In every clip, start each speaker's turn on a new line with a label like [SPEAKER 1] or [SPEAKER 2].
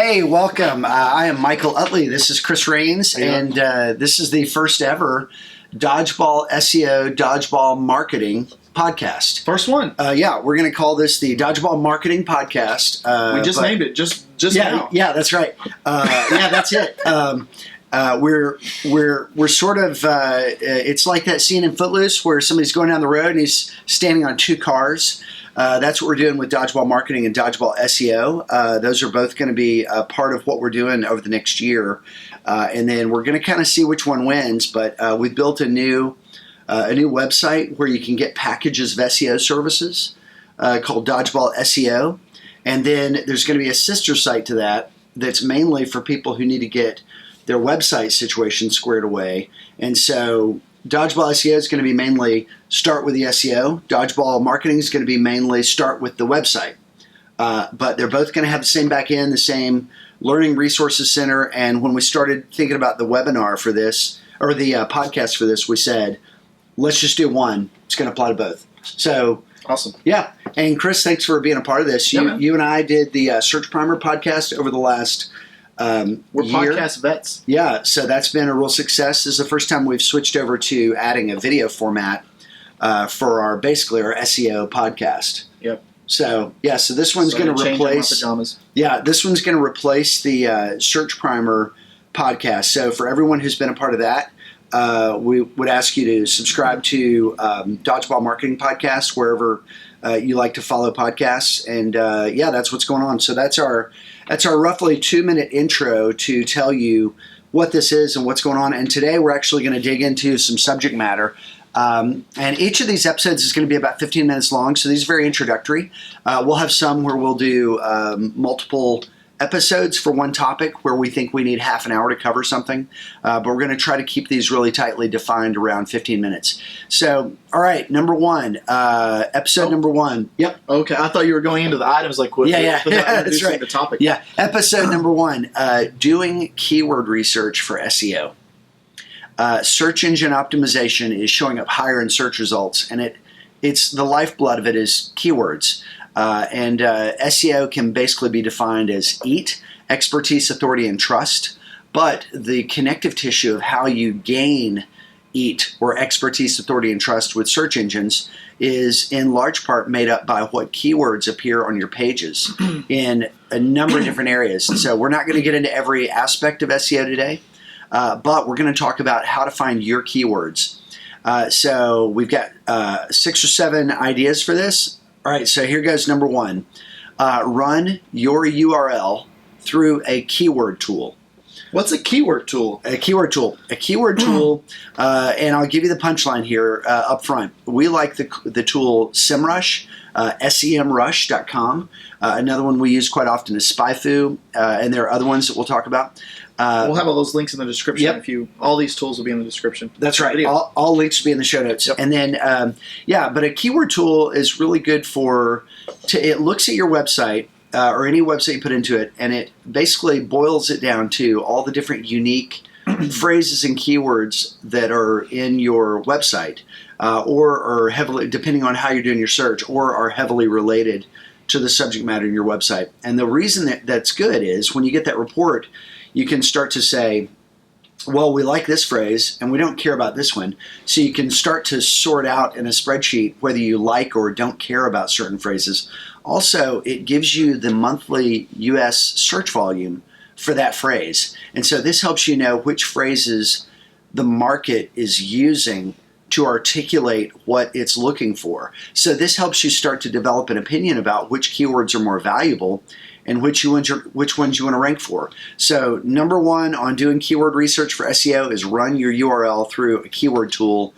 [SPEAKER 1] Hey, welcome. I am Michael Utley. This is Chris Rains, and this is the first ever Dodgeball SEO, Dodgeball Marketing podcast.
[SPEAKER 2] First one.
[SPEAKER 1] Yeah, we're going to call this the Dodgeball Marketing Podcast.
[SPEAKER 2] We just named it just now.
[SPEAKER 1] Yeah, that's right. Yeah, that's it. We're sort of it's like that scene in Footloose where somebody's going down the road and he's standing on two cars. That's what we're doing with Dodgeball Marketing and Dodgeball SEO. Those are both going to be a part of what we're doing over the next year, and then we're going to kind of see which one wins. But we've built a new website where you can get packages of SEO services called Dodgeball SEO, and then there's going to be a sister site to that that's mainly for people who need to get their website situation squared away. And so Dodgeball SEO is going to be mainly start with the SEO. Dodgeball Marketing is going to be mainly start with the website. But they're both going to have the same back end, the same learning resources center. And when we started thinking about the webinar for this, or the podcast for this, we said, let's just do one. It's going to apply to both. So
[SPEAKER 2] awesome.
[SPEAKER 1] Yeah. And Chris, thanks for being a part of this. You and I did the Search Primer podcast over the last
[SPEAKER 2] we're
[SPEAKER 1] year.
[SPEAKER 2] Podcast vets.
[SPEAKER 1] Yeah, so that's been a real success. This is the first time we've switched over to adding a video format for our SEO podcast.
[SPEAKER 2] Yep.
[SPEAKER 1] So so this one's going to replace. Yeah, this one's going to replace the Search Primer podcast. So for everyone who's been a part of that, we would ask you to subscribe to Dodgeball Marketing Podcast wherever you like to follow podcasts, and that's what's going on. So that's our roughly 2-minute intro to tell you what this is and what's going on. And today we're actually going to dig into some subject matter. And each of these episodes is going to be about 15 minutes long, so these are very introductory. We'll have some where we'll do multiple episodes for one topic where we think we need half an hour to cover something. But we're going to try to keep these really tightly defined around 15 minutes. So, all right, number one, episode number one. Yep.
[SPEAKER 2] Okay, I thought you were going into the items like quickly.
[SPEAKER 1] That's right.
[SPEAKER 2] The topic.
[SPEAKER 1] Yeah, episode number one, doing keyword research for SEO. Search engine optimization is showing up higher in search results, and it's the lifeblood of it is keywords. And SEO can basically be defined as EAT, expertise, authority, and trust. But the connective tissue of how you gain EAT, or expertise, authority, and trust with search engines, is in large part made up by what keywords appear on your pages in a number of different areas. And so we're not going to get into every aspect of SEO today, but we're going to talk about how to find your keywords. So we've got 6 or 7 ideas for this. All right, so here goes number one. Run your URL through a keyword tool.
[SPEAKER 2] What's a keyword tool?
[SPEAKER 1] A keyword tool, and I'll give you the punchline here up front. We like the tool SEMrush, semrush.com. Another one we use quite often is SpyFu, and there are other ones that we'll talk about.
[SPEAKER 2] We'll have all those links in the description.
[SPEAKER 1] Yep.
[SPEAKER 2] All these tools will be in the description.
[SPEAKER 1] That's right. All links will be in the show notes.
[SPEAKER 2] Yep.
[SPEAKER 1] And then, but a keyword tool is really good it looks at your website or any website you put into it, and it basically boils it down to all the different unique phrases and keywords that are in your website or are heavily, depending on how you're doing your search, or are heavily related to the subject matter in your website. And the reason that's good is when you get that report, you can start to say, well, we like this phrase and we don't care about this one. So you can start to sort out in a spreadsheet whether you like or don't care about certain phrases. Also, it gives you the monthly US search volume for that phrase. And so this helps you know which phrases the market is using to articulate what it's looking for. So this helps you start to develop an opinion about which keywords are more valuable and which ones you want to rank for. So number one on doing keyword research for SEO is run your URL through a keyword tool.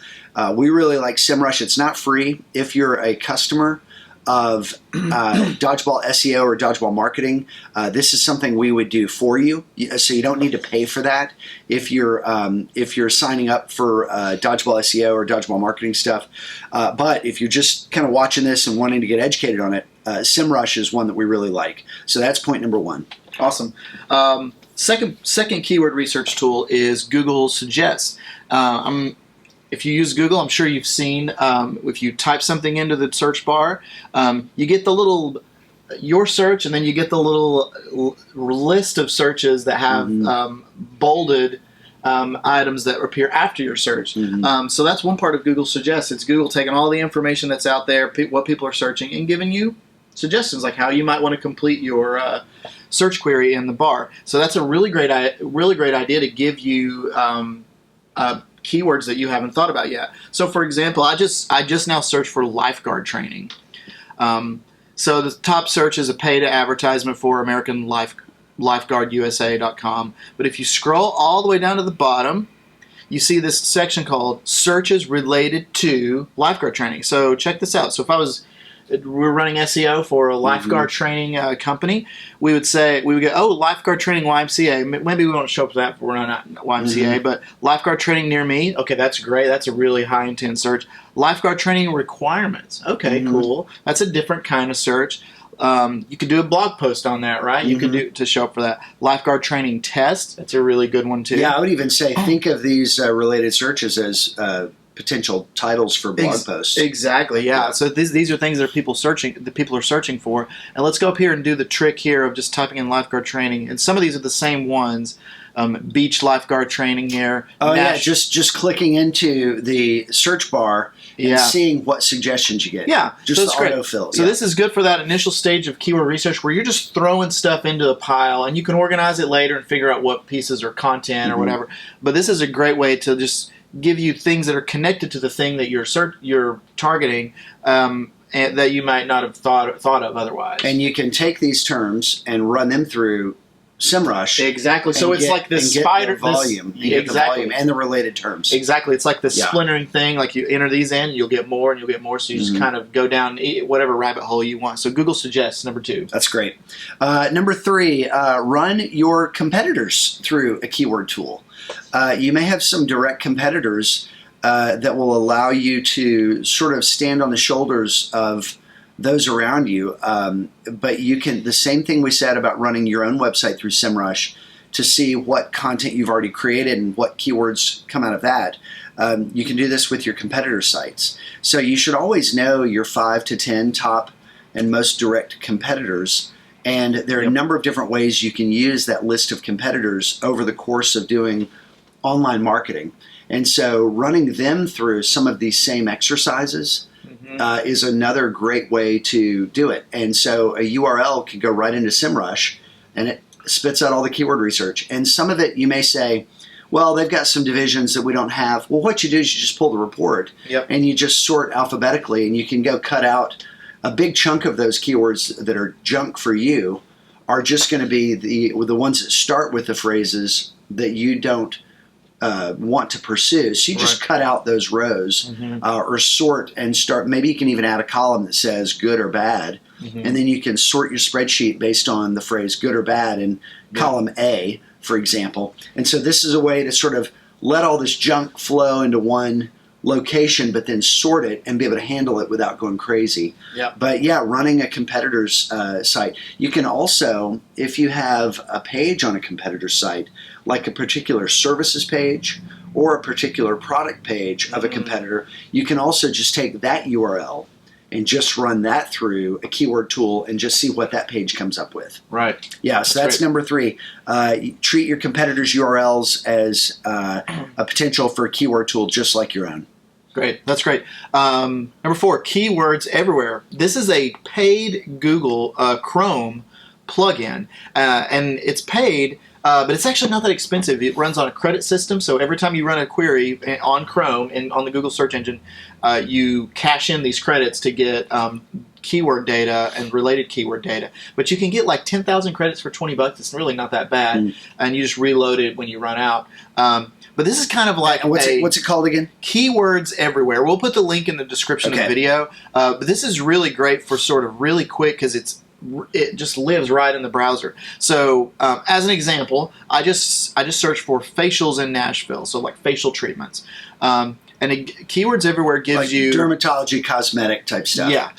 [SPEAKER 1] We really like SEMrush. It's not free. If you're a customer of Dodgeball SEO or Dodgeball Marketing, this is something we would do for you. So you don't need to pay for that if you're signing up for Dodgeball SEO or Dodgeball Marketing stuff. But if you're just kind of watching this and wanting to get educated on it, SEMrush is one that we really like. So that's point number one.
[SPEAKER 2] Awesome. Second keyword research tool is Google Suggest. If you use Google, I'm sure you've seen if you type something into the search bar, you get the little your search, and then you get the little list of searches that have bolded items that appear after your search. So that's one part of Google Suggests. It's Google taking all the information that's out there, what people are searching, and giving you suggestions like how you might want to complete your search query in the bar. So that's a really great idea to give you keywords that you haven't thought about yet. So for example, I just now searched for lifeguard training. So the top search is a paid advertisement for American lifeguardusa.com. But if you scroll all the way down to the bottom, you see this section called searches related to lifeguard training. So check this out. So if we're running SEO for a lifeguard training company, we would go, oh, lifeguard training YMCA. Maybe we won't show up for that, we're not YMCA, but lifeguard training near me. Okay, that's great. That's a really high intent search. Lifeguard training requirements. Okay, cool. That's a different kind of search. You could do a blog post on that, right? You could do to show up for that. Lifeguard training test. That's a really good one too.
[SPEAKER 1] Yeah, I would even say think of these related searches as potential titles for blog posts.
[SPEAKER 2] Exactly. Yeah. So these are things that people are searching for. And let's go up here and do the trick here of just typing in lifeguard training. And some of these are the same ones. Beach lifeguard training here.
[SPEAKER 1] Oh yeah, just clicking into the search bar and seeing what suggestions you get.
[SPEAKER 2] Yeah,
[SPEAKER 1] just the autofill.
[SPEAKER 2] So this is good for that initial stage of keyword research where you're just throwing stuff into a pile and you can organize it later and figure out what pieces are content or whatever. But this is a great way to just give you things that are connected to the thing that you're targeting. And that you might not have thought of otherwise.
[SPEAKER 1] And you can take these terms and run them through SEMrush.
[SPEAKER 2] Exactly. So it's like this spider
[SPEAKER 1] volume. The volume and the related terms.
[SPEAKER 2] Exactly. It's like the splintering thing. Like you enter these in, you'll get more and you'll get more. So you just kind of go down whatever rabbit hole you want. So Google Suggests, number 2.
[SPEAKER 1] That's great. Number 3, run your competitors through a keyword tool. You may have some direct competitors that will allow you to sort of stand on the shoulders of those around you, but you can, the same thing we said about running your own website through SEMrush to see what content you've already created and what keywords come out of that. You can do this with your competitor sites. So you should always know your 5 to 10 top and most direct competitors, and there are a number of different ways you can use that list of competitors over the course of doing online marketing. And so running them through some of these same exercises is another great way to do it. And so a URL could go right into SEMrush and it spits out all the keyword research. And some of it you may say, well, they've got some divisions that we don't have. Well, what you do is you just pull the report and you just sort alphabetically, and you can go cut out a big chunk of those keywords that are junk for you are just going to be the ones that start with the phrases that you don't want to pursue. So you just cut out those rows or sort and start. Maybe you can even add a column that says good or bad, and then you can sort your spreadsheet based on the phrase good or bad in column A, for example. And so this is a way to sort of let all this junk flow into one location, but then sort it and be able to handle it without going crazy. But yeah, running a competitor's site. You can also, if you have a page on a competitor's site, like a particular services page or a particular product page of a competitor, you can also just take that URL and just run that through a keyword tool and just see what that page comes up with.
[SPEAKER 2] Right.
[SPEAKER 1] Yeah, so that's number 3. Treat your competitors' URLs as a potential for a keyword tool just like your own.
[SPEAKER 2] Great. That's great. Number 4, keywords everywhere. This is a paid Google Chrome plugin, and it's paid, but it's actually not that expensive. It runs on a credit system, so every time you run a query on Chrome and on the Google search engine, you cash in these credits to get keyword data and related keyword data. But you can get like 10,000 credits for $20. It's really not that bad, and you just reload it when you run out. But this is kind of like
[SPEAKER 1] what's it called again?
[SPEAKER 2] Keywords everywhere. We'll put the link in the description of the video. But this is really great for sort of really quick because it just lives right in the browser. So as an example, I just searched for facials in Nashville, so like facial treatments. And keywords everywhere gives
[SPEAKER 1] like
[SPEAKER 2] you
[SPEAKER 1] dermatology, cosmetic type stuff.
[SPEAKER 2] Yeah.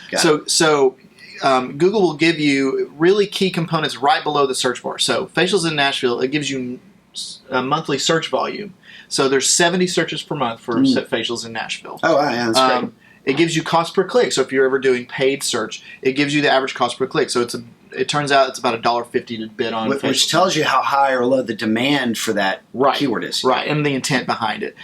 [SPEAKER 2] So Google will give you really key components right below the search bar. So facials in Nashville, it gives you a monthly search volume. So there's 70 searches per month for facials in Nashville.
[SPEAKER 1] Oh, yeah, that's great.
[SPEAKER 2] It gives you cost per click. So if you're ever doing paid search, it gives you the average cost per click. So it turns out it's about $1.50 to bid on.
[SPEAKER 1] Which tells you how high or low the demand for that keyword is.
[SPEAKER 2] Right, and the intent behind it.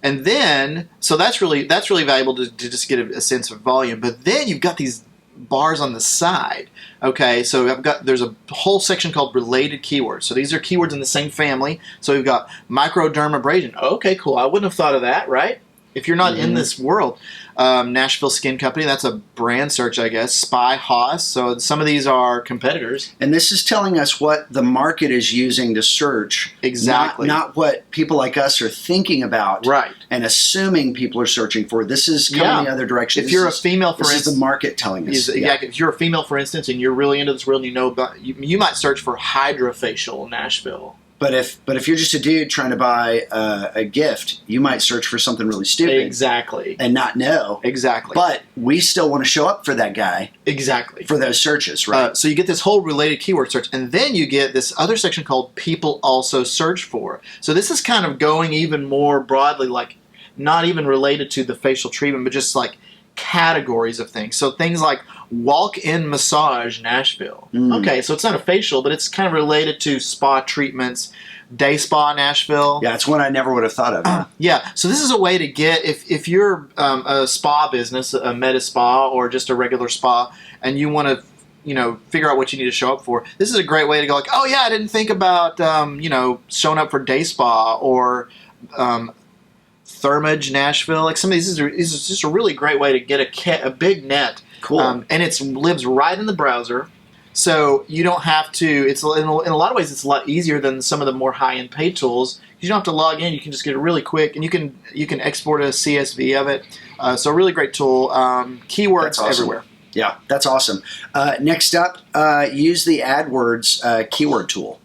[SPEAKER 2] And then, so that's really valuable to just get a sense of volume. But then you've got these bars on the side. Okay, so there's a whole section called related keywords. So these are keywords in the same family. So we've got microdermabrasion. Okay, cool. I wouldn't have thought of that, right? If you're not in this world. Nashville Skin Company, that's a brand search, I guess. Spy Hoss. So some of these are competitors.
[SPEAKER 1] And this is telling us what the market is using to search.
[SPEAKER 2] Exactly.
[SPEAKER 1] Not what people like us are thinking about.
[SPEAKER 2] Right.
[SPEAKER 1] And assuming people are searching for. This is coming the other direction.
[SPEAKER 2] If you're a female, for instance.
[SPEAKER 1] This is the market telling us.
[SPEAKER 2] Exactly. If you're a female, for instance, and you're really into this world and you know about, you might search for Hydrofacial Nashville.
[SPEAKER 1] But if you're just a dude trying to buy a gift, you might search for something really stupid.
[SPEAKER 2] Exactly.
[SPEAKER 1] And not know.
[SPEAKER 2] Exactly.
[SPEAKER 1] But we still want to show up for that guy.
[SPEAKER 2] Exactly.
[SPEAKER 1] For those searches, right?
[SPEAKER 2] So you get this whole related keyword search, and then you get this other section called people also search for. So this is kind of going even more broadly, like not even related to the facial treatment, but just like categories of things. So things like walk-in massage Nashville. Okay, so it's not a facial, but it's kind of related to spa treatments. Day spa Nashville.
[SPEAKER 1] Yeah, it's one I never would have thought of.
[SPEAKER 2] Yeah, so this is a way to get, if you're a spa business, a meta spa or just a regular spa, and you want to figure out what you need to show up for. This is a great way to go like, oh yeah, I didn't think about, showing up for day spa or Thermage Nashville. Like some of these is just a really great way to get a big net.
[SPEAKER 1] Cool.
[SPEAKER 2] And it lives right in the browser. So you don't have to, it's in a lot of ways it's a lot easier than some of the more high-end paid tools. You don't have to log in, you can just get it really quick, and you can export a CSV of it. So a really great tool. Keywords everywhere.
[SPEAKER 1] Yeah, that's awesome. Next up, use the AdWords keyword tool.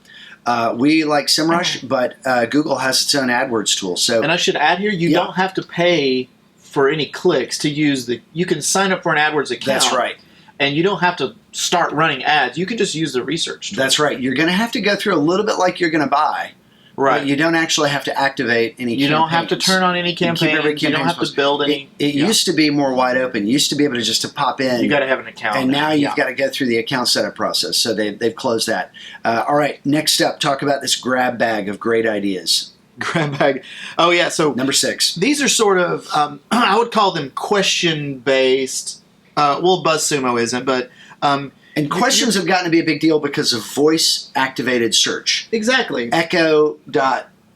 [SPEAKER 1] We like SEMrush, but Google has its own AdWords tool.
[SPEAKER 2] And I should add here, you don't have to pay for any clicks to use you can sign up for an AdWords account.
[SPEAKER 1] That's right.
[SPEAKER 2] And you don't have to start running ads. You can just use the research tool.
[SPEAKER 1] That's right. You're going to have to go through a little bit like you're going to buy.
[SPEAKER 2] Right.
[SPEAKER 1] But you don't actually have to activate any
[SPEAKER 2] You don't have to turn on any campaigns. You don't have to build any.
[SPEAKER 1] It used to be more wide open. You used to be able to just pop in.
[SPEAKER 2] You got to have an account.
[SPEAKER 1] And now you've got to go through the account setup process. So they've closed that. All right. Next up, talk about this grab bag of great ideas.
[SPEAKER 2] Grab bag. Oh, yeah. So
[SPEAKER 1] number 6.
[SPEAKER 2] These are sort of, I would call them question-based. BuzzSumo isn't, but...
[SPEAKER 1] and questions have gotten to be a big deal because of voice-activated search.
[SPEAKER 2] Exactly.
[SPEAKER 1] Echo,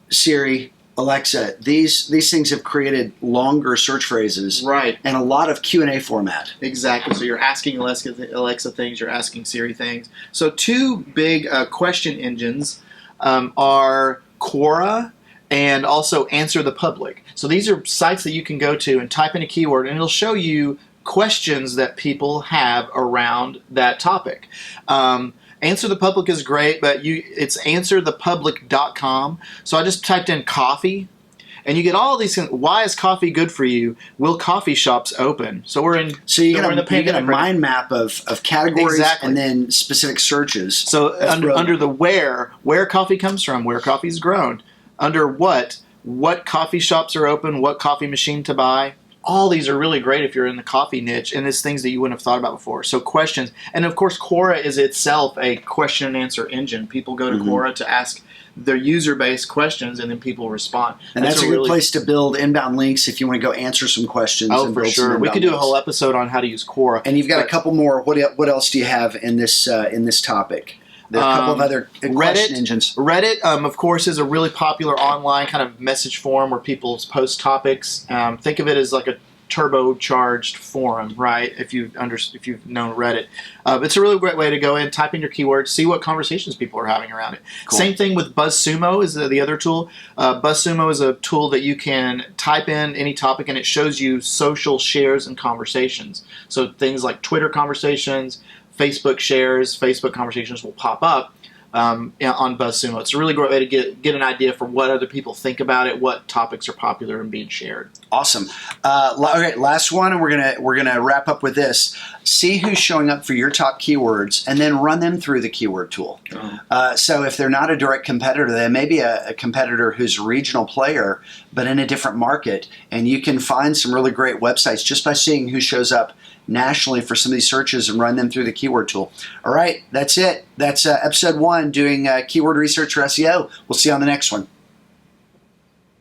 [SPEAKER 1] Siri, Alexa. These things have created longer search phrases.
[SPEAKER 2] Right.
[SPEAKER 1] And a lot of Q&A format.
[SPEAKER 2] Exactly. So you're asking Alexa things, you're asking Siri things. So 2 big question engines are Quora and also Answer the Public. So these are sites that you can go to and type in a keyword, and it'll show you questions that people have around that topic. Answer the Public is great, but it's answerthepublic.com. So I just typed in coffee, and you get all these things. Why is coffee good for you? Will coffee shops open? So we're in.
[SPEAKER 1] So you get a mind map of categories and then specific searches.
[SPEAKER 2] So under the where coffee comes from, where coffee is grown, under what coffee shops are open, what coffee machine to buy. All these are really great if you're in the coffee niche, and it's things that you wouldn't have thought about before. So questions. And of course, Quora is itself a question and answer engine. People go to Quora to ask their user-based questions, and then people respond.
[SPEAKER 1] And that's a good place to build inbound links if you want to go answer some questions.
[SPEAKER 2] Oh, for sure. We could do a whole episode on how to use Quora.
[SPEAKER 1] And you've got a couple more. What else do you have in this topic? There are a couple of other question engines.
[SPEAKER 2] Reddit, of course, is a really popular online kind of message forum where people post topics. Think of it as like a turbocharged forum, right? If you've known Reddit, it's a really great way to go in, type in your keywords, see what conversations people are having around it. Cool. Same thing with BuzzSumo is the other tool. BuzzSumo is a tool that you can type in any topic, and it shows you social shares and conversations. So things like Twitter conversations, Facebook shares, Facebook conversations will pop up on BuzzSumo. It's a really great way to get an idea for what other people think about it, what topics are popular and being shared.
[SPEAKER 1] Awesome. Okay, last one, and we're gonna wrap up with this. See who's showing up for your top keywords, and then run them through the keyword tool. So if they're not a direct competitor, they may be a competitor who's a regional player, but in a different market. And you can find some really great websites just by seeing who shows up nationally for some of these searches and run them through the keyword tool. All right, that's it. That's episode 1, doing keyword research for SEO. We'll see you on the next one.